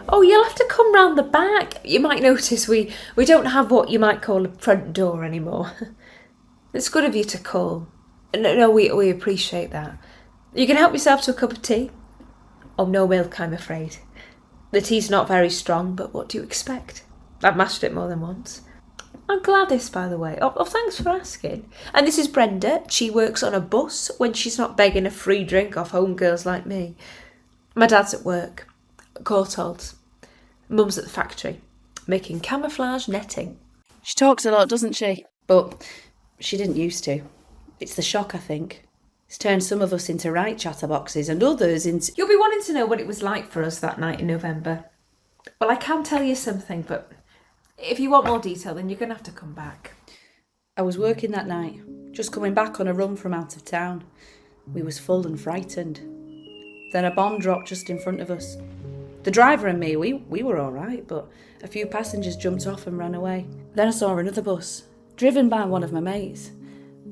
Oh, you'll have to come round the back. You might notice we don't have what you might call a front door anymore. It's good of you to call. No, we appreciate that. You can help yourself to a cup of tea. Oh, no milk, I'm afraid. The tea's not very strong, but what do you expect? I've mashed it more than once. I'm Gladys, by the way. Oh, thanks for asking. And this is Brenda. She works on a bus when she's not begging a free drink off homegirls like me. My dad's at work. Courtaulds. Mum's at the factory, making camouflage netting. She talks a lot, doesn't she? But she didn't used to. It's the shock, I think. It's turned some of us into right chatterboxes and others into... You'll be wanting to know what it was like for us that night in November. Well, I can tell you something, but if you want more detail, then you're going to have to come back. I was working that night, just coming back on a run from out of town. We was full and frightened. Then a bomb dropped just in front of us. The driver and me, we were all right, but a few passengers jumped off and ran away. Then I saw another bus, driven by one of my mates,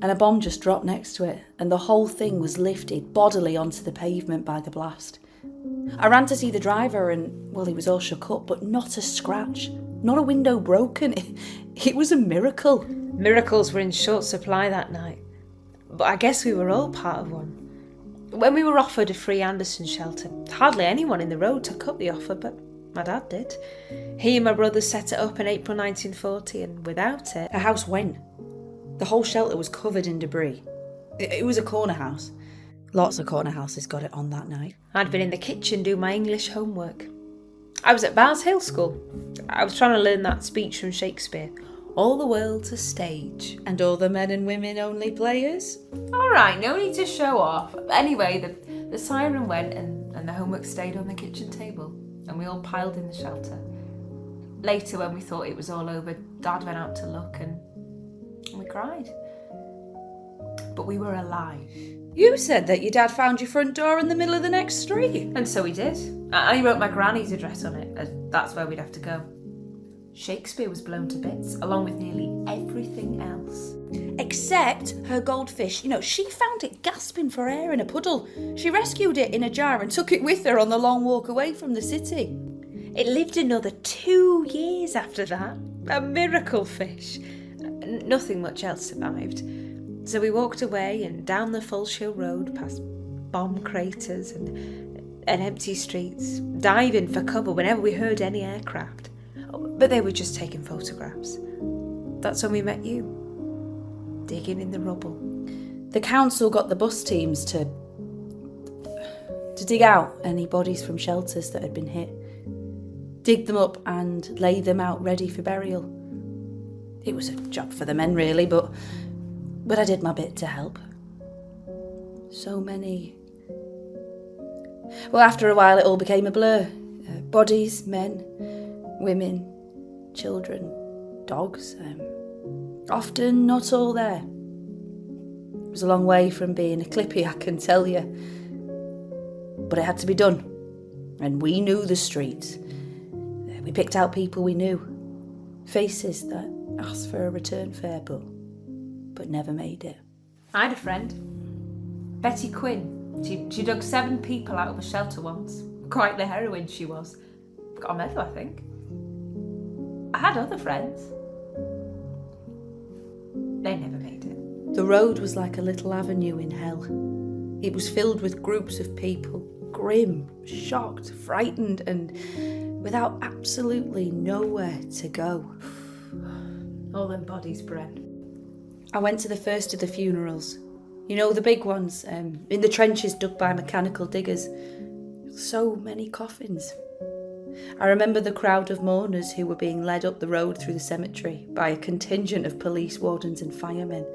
and a bomb just dropped next to it, and the whole thing was lifted bodily onto the pavement by the blast. I ran to see the driver and, well, he was all shook up, but not a scratch, not a window broken. It was a miracle. Miracles were in short supply that night, but I guess we were all part of one. When we were offered a free Anderson shelter, hardly anyone in the road took up the offer, but my dad did. He and my brothers set it up in April 1940, and without it... A house went. The whole shelter was covered in debris. It was a corner house. Lots of corner houses got it on that night. I'd been in the kitchen doing my English homework. I was at Bars Hill School. I was trying to learn that speech from Shakespeare. All the world's a stage. And all the men and women only players? All right, no need to show off. Anyway, the siren went and the homework stayed on the kitchen table, and we all piled in the shelter. Later, when we thought it was all over, Dad went out to look and we cried. But we were alive. You said that your dad found your front door in the middle of the next street. And so he did. And he wrote my granny's address on it, as that's where we'd have to go. Shakespeare was blown to bits, along with nearly everything else. Except her goldfish. You know, she found it gasping for air in a puddle. She rescued it in a jar and took it with her on the long walk away from the city. It lived another 2 years after that. A miracle fish. Nothing much else survived. So we walked away and down the Fulsh Hill Road past bomb craters and empty streets, diving for cover whenever we heard any aircraft. But they were just taking photographs. That's when we met you, digging in the rubble. The council got the bus teams to dig out any bodies from shelters that had been hit, dig them up and lay them out ready for burial. It was a job for the men really, but I did my bit to help. So many... Well, after a while it all became a blur. Bodies, men, women, children, dogs. Often not all there. It was a long way from being a clippy, I can tell you. But it had to be done. And we knew the streets. We picked out people we knew. Faces that asked for a return fare but never made it. I had a friend, Betty Quinn. She dug 7 people out of a shelter once. Quite the heroine she was. Got a medal, I think. I had other friends. They never made it. The road was like a little avenue in hell. It was filled with groups of people, grim, shocked, frightened, and without absolutely nowhere to go. All them bodies, Bren. I went to the first of the funerals. You know, the big ones, in the trenches dug by mechanical diggers. So many coffins. I remember the crowd of mourners who were being led up the road through the cemetery by a contingent of police wardens and firemen.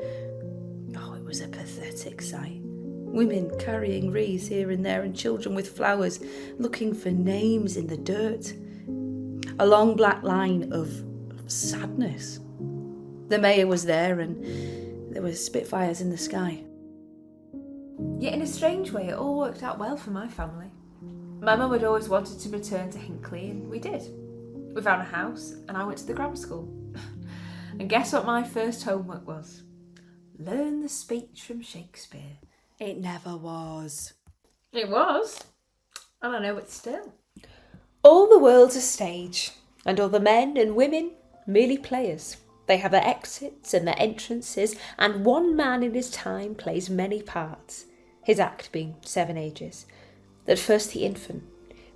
Oh, it was a pathetic sight. Women carrying wreaths here and there and children with flowers, looking for names in the dirt. A long black line of sadness. The mayor was there and there were Spitfires in the sky. Yet in a strange way, it all worked out well for my family. My mum had always wanted to return to Hinckley, and we did. We found a house, and I went to the grammar school. And guess what my first homework was? Learn the speech from Shakespeare. It never was. It was, and I know it still. All the world's a stage, and all the men and women merely players. They have their exits and their entrances, and one man in his time plays many parts, his act being 7 ages. At first the infant,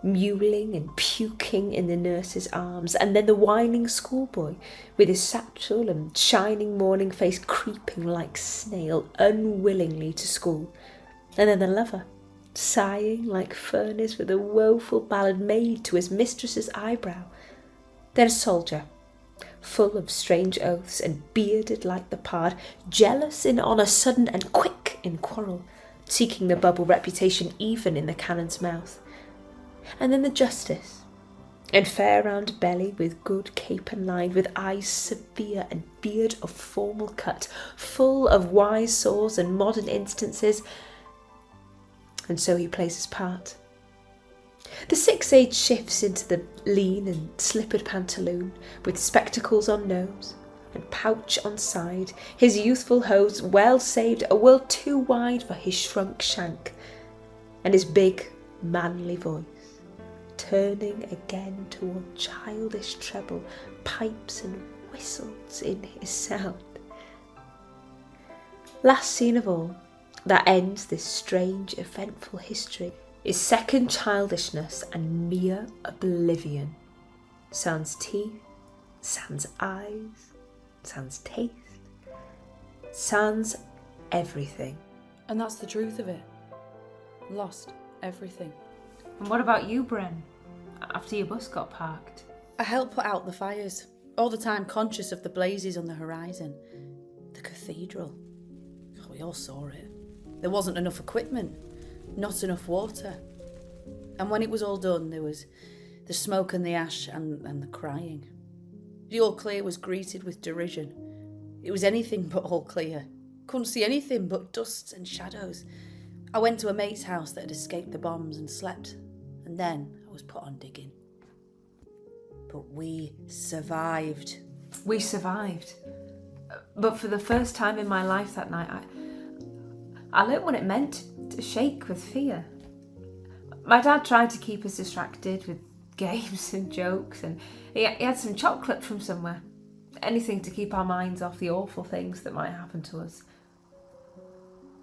mewling and puking in the nurse's arms, and then the whining schoolboy, with his satchel and shining morning face creeping like snail unwillingly to school, and then the lover, sighing like furnace with a woeful ballad made to his mistress's eyebrow, then a soldier, full of strange oaths and bearded like the pard, jealous in honour, sudden and quick in quarrel, seeking the bubble reputation even in the cannon's mouth. And then the justice, in fair round belly, with good cape and line, with eyes severe and beard of formal cut, full of wise saws and modern instances, and so he plays his part. The 6 age shifts into the lean and slippered pantaloon, with spectacles on nose and pouch on side, his youthful hose well saved, a world too wide for his shrunk shank, and his big, manly voice, turning again toward childish treble, pipes and whistles in his sound. Last scene of all, that ends this strange, eventful history, is second childishness and mere oblivion. Sans teeth, sans eyes, sans taste, sans everything. And that's the truth of it. Lost everything. And what about you, Bren, after your bus got parked? I helped put out the fires, all the time conscious of the blazes on the horizon. The cathedral. Oh, we all saw it. There wasn't enough equipment, not enough water. And when it was all done, there was the smoke and the ash and the crying. The all clear was greeted with derision. It was anything but all clear. Couldn't see anything but dusts and shadows. I went to a mate's house that had escaped the bombs and slept, and then I was put on digging. But we survived. We survived. But for the first time in my life that night, I learnt what it meant to shake with fear. My dad tried to keep us distracted with games and jokes, and he had some chocolate from somewhere. Anything to keep our minds off the awful things that might happen to us.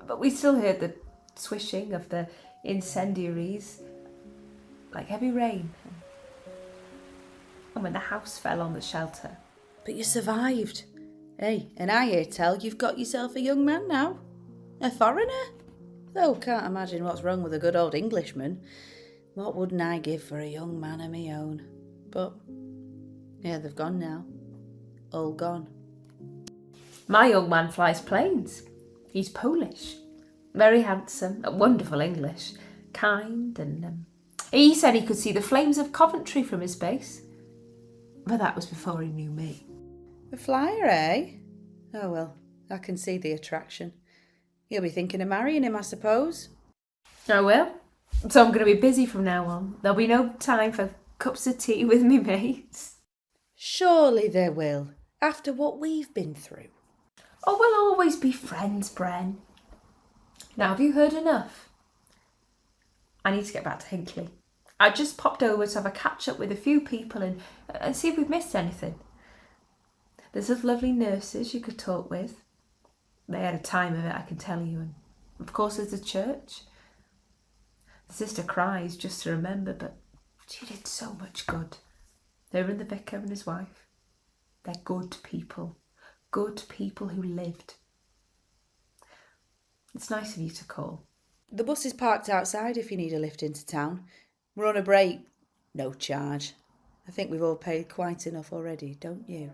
But we still heard the swishing of the incendiaries, like heavy rain. And when the house fell on the shelter. But you survived. Hey, and I hear tell you've got yourself a young man now. A foreigner? Though can't imagine what's wrong with a good old Englishman. What wouldn't I give for a young man of me own? But, yeah, they've gone now. All gone. My young man flies planes. He's Polish. Very handsome, wonderful English, kind, and he said he could see the flames of Coventy from his base. But that was before he knew me. A flyer, eh? Oh well, I can see the attraction. You'll be thinking of marrying him, I suppose. I will. So I'm going to be busy from now on. There'll be no time for cups of tea with me mates. Surely there will, after what we've been through. Oh, we'll always be friends, Bren. Now, have you heard enough? I need to get back to Hinckley. I just popped over to have a catch-up with a few people and see if we've missed anything. There's those lovely nurses you could talk with. They had a time of it, I can tell you. And of course there's the church. The sister cries just to remember, but she did so much good. Her and the vicar and his wife. They're good people who lived. It's nice of you to call. The bus is parked outside if you need a lift into town. We're on a break. No charge. I think we've all paid quite enough already, don't you?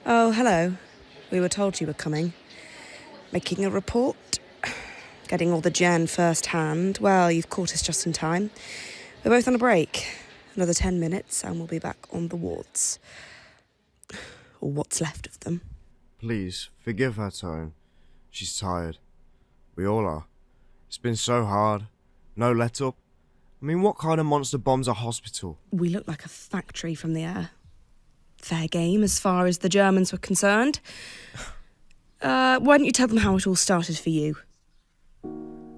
Oh, hello. We were told you were coming. Making a report. Getting all the gen first hand. Well, you've caught us just in time. We're both on a break. Another 10 minutes and we'll be back on the wards. Or what's left of them. Please, forgive her, Tone. She's tired. We all are. It's been so hard. No let up. I mean, what kind of monster bombs a hospital? We look like a factory from the air. fair game as far as the Germans were concerned. Why don't you tell them how it all started for you?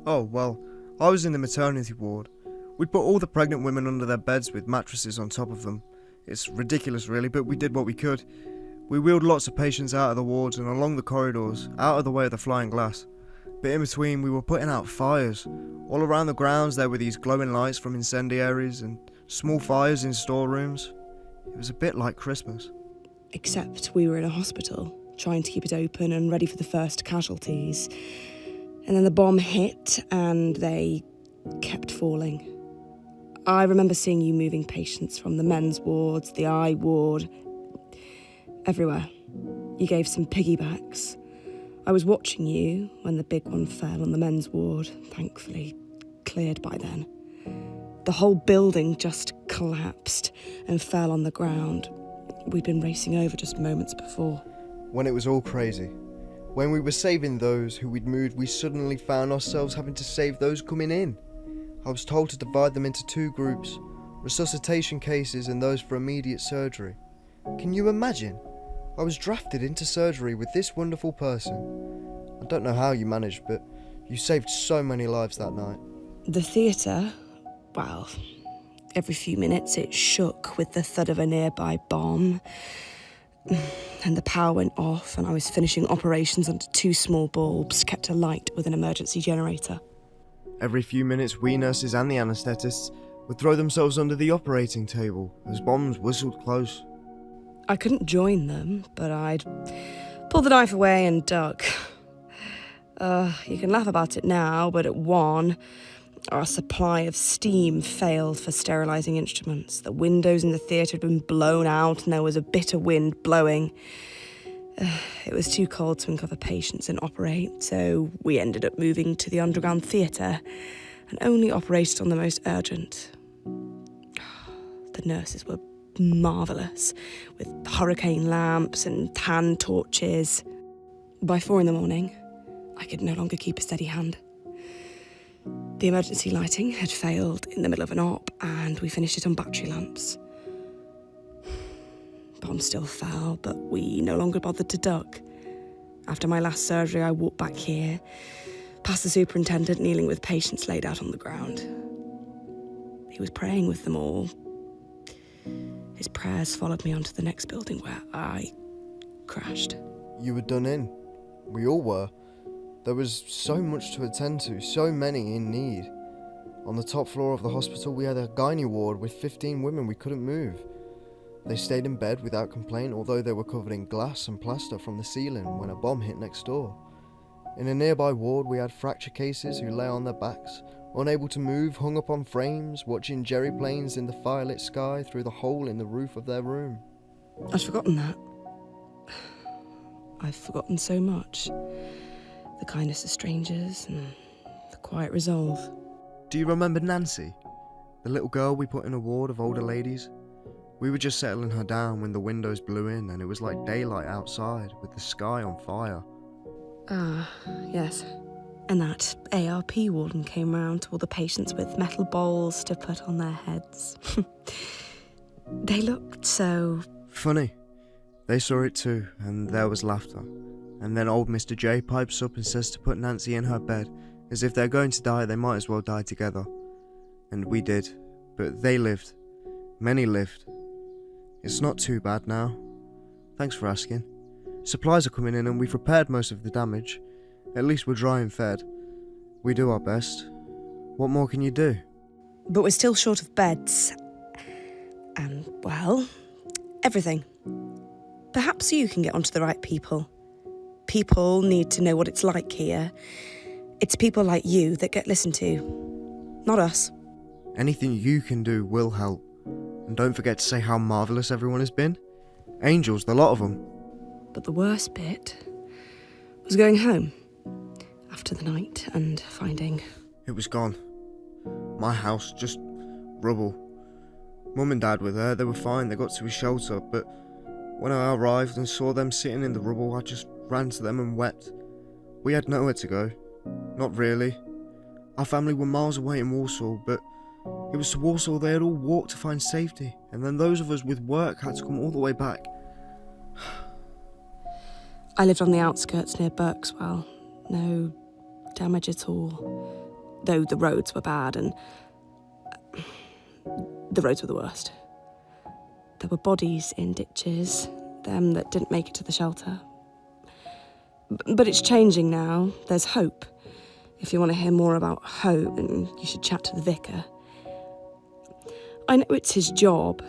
Oh, well, I was in the maternity ward. We'd put all the pregnant women under their beds with mattresses on top of them. It's ridiculous, really, but we did what we could. We wheeled lots of patients out of the wards and along the corridors, out of the way of the flying glass. But in between, we were putting out fires. All around the grounds, there were these glowing lights from incendiaries and small fires in storerooms. It was a bit like Christmas. Except we were in a hospital, trying to keep it open and ready for the first casualties. And then the bomb hit, and they kept falling. I remember seeing you moving patients from the men's wards, the eye ward, everywhere. You gave some piggybacks. I was watching you when the big one fell on the men's ward, thankfully cleared by then. The whole building just collapsed and fell on the ground. We'd been racing over just moments before. When it was all crazy. When we were saving those who we'd moved, we suddenly found ourselves having to save those coming in. I was told to divide them into 2 groups, resuscitation cases and those for immediate surgery. Can you imagine? I was drafted into surgery with this wonderful person. I don't know how you managed, but you saved so many lives that night. The theatre, well, every few minutes it shook with the thud of a nearby bomb. And the power went off and I was finishing operations under 2 small bulbs kept alight with an emergency generator. Every few minutes, we nurses and the anaesthetists would throw themselves under the operating table as bombs whistled close. I couldn't join them, but I'd pull the knife away and duck. You can laugh about it now, but at 1, our supply of steam failed for sterilising instruments. The windows in the theatre had been blown out and there was a bitter wind blowing. It was too cold to uncover patients and operate, so we ended up moving to the underground theatre and only operated on the most urgent. The nurses were marvellous, with hurricane lamps and hand torches. By 4 a.m, I could no longer keep a steady hand. The emergency lighting had failed in the middle of an op, and we finished it on battery lamps. Bomb still fell, but we no longer bothered to duck. After my last surgery, I walked back here, past the superintendent kneeling with patients laid out on the ground. He was praying with them all. His prayers followed me onto the next building where I crashed. You were done in. We all were. There was so much to attend to, so many in need. On the top floor of the hospital, we had a gynae ward with 15 women we couldn't move. They stayed in bed without complaint, although they were covered in glass and plaster from the ceiling when a bomb hit next door. In a nearby ward, we had fracture cases who lay on their backs, unable to move, hung up on frames, watching jerry planes in the firelit sky through the hole in the roof of their room. I'd forgotten that. I've forgotten so much. The kindness of strangers and the quiet resolve. Do you remember Nancy? The little girl we put in a ward of older ladies? We were just settling her down when the windows blew in and it was like daylight outside with the sky on fire. Ah, yes. And that ARP warden came round to all the patients with metal bowls to put on their heads. They looked so... funny. They saw it too, and there was laughter. And then old Mr. J pipes up and says to put Nancy in her bed, as if they're going to die, they might as well die together. And we did, but they lived. Many lived. It's not too bad now. Thanks for asking. Supplies are coming in and we've repaired most of the damage. At least we're dry and fed. We do our best. What more can you do? But we're still short of beds. And, well, everything. Perhaps you can get onto the right people. People need to know what it's like here. It's people like you that get listened to. Not us. Anything you can do will help. And don't forget to say how marvellous everyone has been. Angels, the lot of them. But the worst bit was going home after the night and finding... It was gone. My house, just rubble. Mum and Dad were there, they were fine, they got to a shelter, but when I arrived and saw them sitting in the rubble, I just ran to them and wept. We had nowhere to go. Not really. Our family were miles away in Warsaw, but it was to Warsaw they had all walked to find safety, and then those of us with work had to come all the way back. I lived on the outskirts near Berkswell. No damage at all. Though the roads were bad and... the roads were the worst. There were bodies in ditches, them that didn't make it to the shelter. But it's changing now. There's hope. If you want to hear more about hope, then you should chat to the vicar. I know it's his job,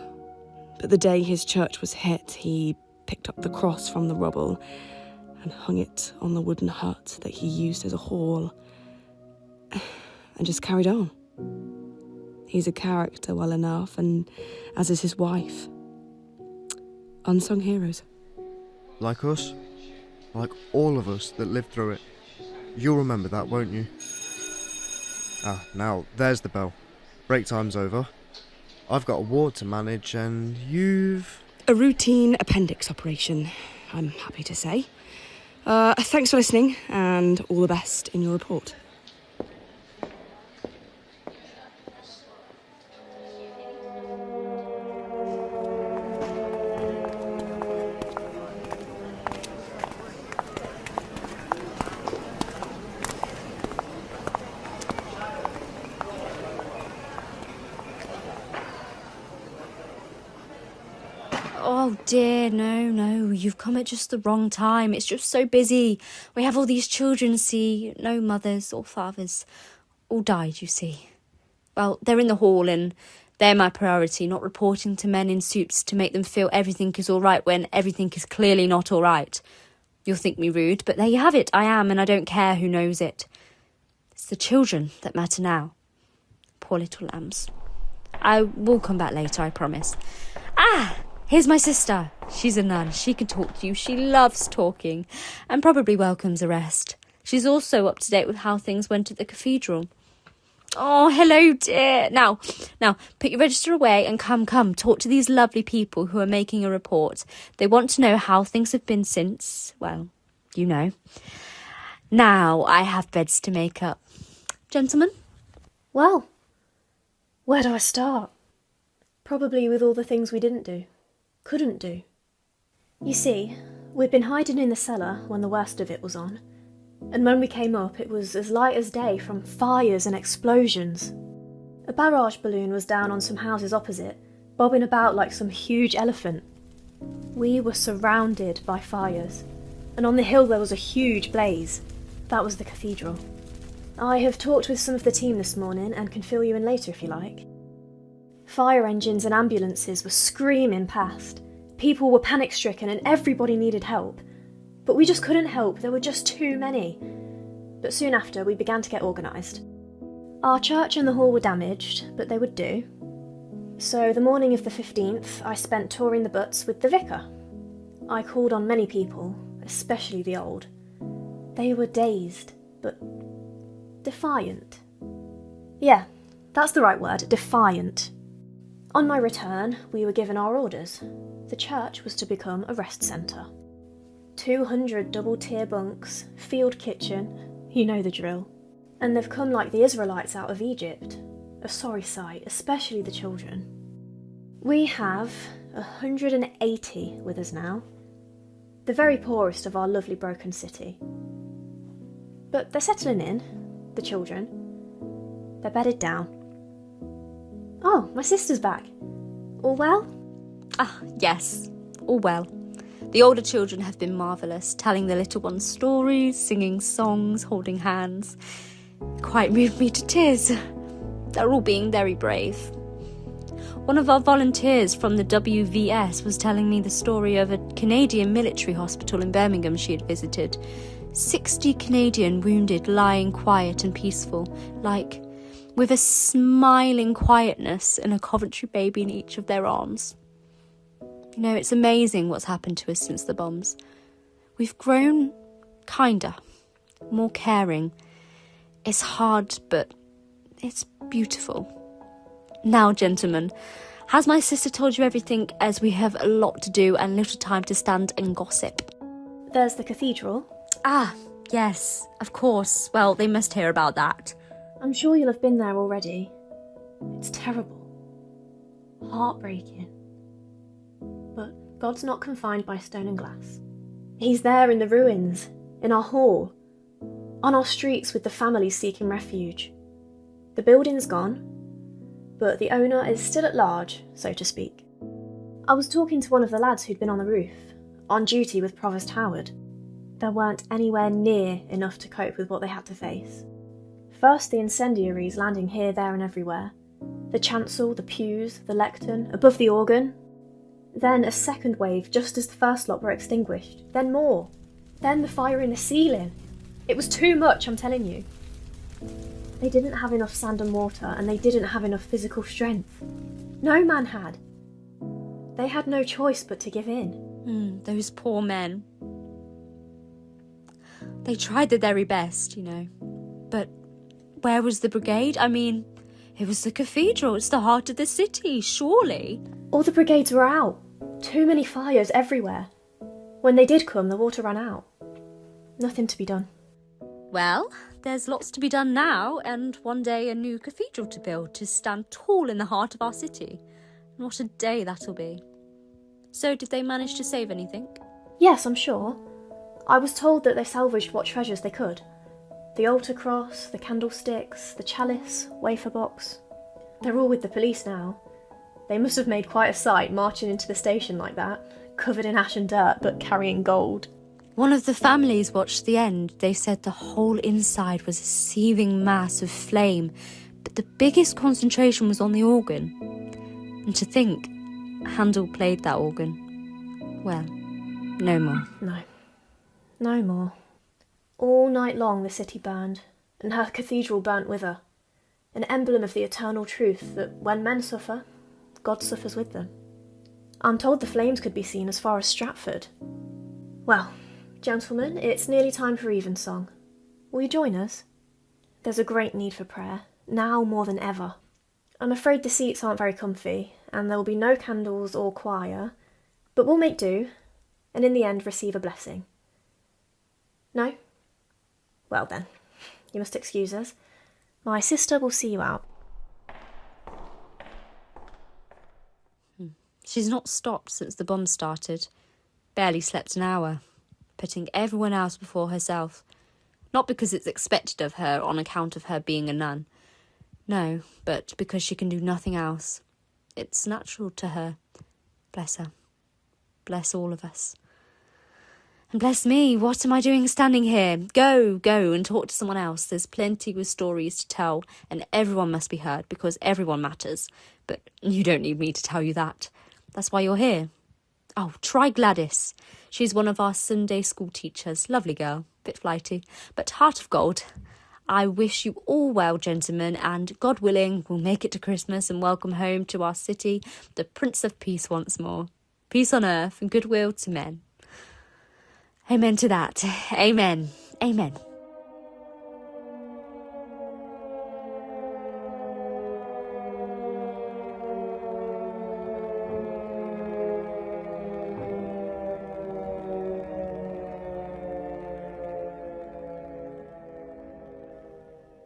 but the day his church was hit, he picked up the cross from the rubble and hung it on the wooden hut that he used as a hall, and just carried on. He's a character well enough, and as is his wife. Unsung heroes. Like us? Like all of us that lived through it. You'll remember that, won't you? Ah, now, there's the bell. Break time's over. I've got a ward to manage, and you've... A routine appendix operation, I'm happy to say. Thanks for listening, and all the best in your report. Oh dear, no, you've come at just the wrong time. It's just so busy. We have all these children, see, no mothers or fathers. All died, you see. Well, they're in the hall and they're my priority, not reporting to men in suits to make them feel everything is all right when everything is clearly not all right. You'll think me rude, but there you have it. I am, and I don't care who knows it. It's the children that matter now. Poor little lambs. I will come back later, I promise. Ah! Here's my sister. She's a nun. She can talk to you. She loves talking and probably welcomes a rest. She's also up to date with how things went at the cathedral. Oh, hello, dear. Now, put your register away and come, talk to these lovely people who are making a report. They want to know how things have been since, well, you know. Now I have beds to make up. Gentlemen? Well, where do I start? Probably with all the things we didn't do. Couldn't do. You see, we'd been hiding in the cellar when the worst of it was on, and when we came up it was as light as day from fires and explosions. A barrage balloon was down on some houses opposite, bobbing about like some huge elephant. We were surrounded by fires, and on the hill there was a huge blaze. That was the cathedral. I have talked with some of the team this morning and can fill you in later if you like. Fire engines and ambulances were screaming past. People were panic-stricken and everybody needed help. But we just couldn't help, there were just too many. But soon after, we began to get organised. Our church and the hall were damaged, but they would do. So the morning of the 15th, I spent touring the butts with the vicar. I called on many people, especially the old. They were dazed, but defiant. Yeah, that's the right word, defiant. On my return, we were given our orders. The church was to become a rest centre. 200 double-tier bunks, field kitchen, you know the drill. And they've come like the Israelites out of Egypt. A sorry sight, especially the children. We have 180 with us now. The very poorest of our lovely broken city. But they're settling in, the children. They're bedded down. Oh, my sister's back. All well? Ah, yes, all well. The older children have been marvellous, telling the little ones stories, singing songs, holding hands. Quite moved me to tears. They're all being very brave. One of our volunteers from the WVS was telling me the story of a Canadian military hospital in Birmingham she had visited. 60 Canadian wounded lying quiet and peaceful, like with a smiling quietness and a Coventy baby in each of their arms. You know, it's amazing what's happened to us since the bombs. We've grown kinder, more caring. It's hard, but it's beautiful. Now, gentlemen, has my sister told you everything, as we have a lot to do and little time to stand and gossip? There's the cathedral. Ah, yes, of course. Well, they must hear about that. I'm sure you'll have been there already. It's terrible. Heartbreaking. But God's not confined by stone and glass. He's there in the ruins, in our hall, on our streets with the families seeking refuge. The building's gone, but the owner is still at large, so to speak. I was talking to one of the lads who'd been on the roof, on duty with Provost Howard. There weren't anywhere near enough to cope with what they had to face. First the incendiaries landing here, there and everywhere. The chancel, the pews, the lectern, above the organ. Then a second wave just as the first lot were extinguished. Then more. Then the fire in the ceiling. It was too much, I'm telling you. They didn't have enough sand and water, and they didn't have enough physical strength. No man had. They had no choice but to give in. Those poor men. They tried their very best, you know. But where was the brigade? I mean, it was the cathedral. It's the heart of the city, surely. All the brigades were out. Too many fires everywhere. When they did come, the water ran out. Nothing to be done. Well, there's lots to be done now, and one day a new cathedral to build to stand tall in the heart of our city. And what a day that'll be. So, did they manage to save anything? Yes, I'm sure. I was told that they salvaged what treasures they could. The altar cross, the candlesticks, the chalice, wafer box. They're all with the police now. They must have made quite a sight marching into the station like that, covered in ash and dirt, but carrying gold. One of the families watched the end. They said the whole inside was a seething mass of flame, but the biggest concentration was on the organ. And to think, Handel played that organ. Well, no more. No more. All night long the city burned, and her cathedral burnt with her. An emblem of the eternal truth that when men suffer, God suffers with them. I'm told the flames could be seen as far as Stratford. Well, gentlemen, it's nearly time for evensong. Will you join us? There's a great need for prayer, now more than ever. I'm afraid the seats aren't very comfy, and there will be no candles or choir, but we'll make do, and in the end receive a blessing. No? Well then, you must excuse us. My sister will see you out. She's not stopped since the bomb started. Barely slept an hour, putting everyone else before herself. Not because it's expected of her on account of her being a nun. No, but because she can do nothing else. It's natural to her. Bless her. Bless all of us. And bless me, what am I doing standing here? Go and talk to someone else. There's plenty of stories to tell, and everyone must be heard, because everyone matters. But you don't need me to tell you that. That's why you're here. Oh, try Gladys. She's one of our Sunday school teachers. Lovely girl, bit flighty, but heart of gold. I wish you all well, gentlemen, and God willing, we'll make it to Christmas and welcome home to our city the Prince of Peace once more. Peace on earth and goodwill to men. Amen to that. Amen. Amen.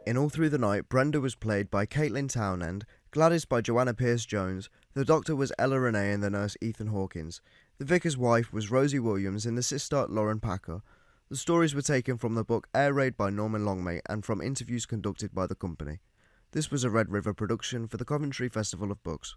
In All Through the Night, Brenda was played by Caitlin Townend, Gladys by Joanna Pierce-Jones, the doctor was Ella Renee and the nurse Ethan Hawkins. The vicar's wife was Rosie Williams and the sister Lauren Packer. The stories were taken from the book Air Raid by Norman Longmate and from interviews conducted by the company. This was a Red River production for the Coventry Festival of Books.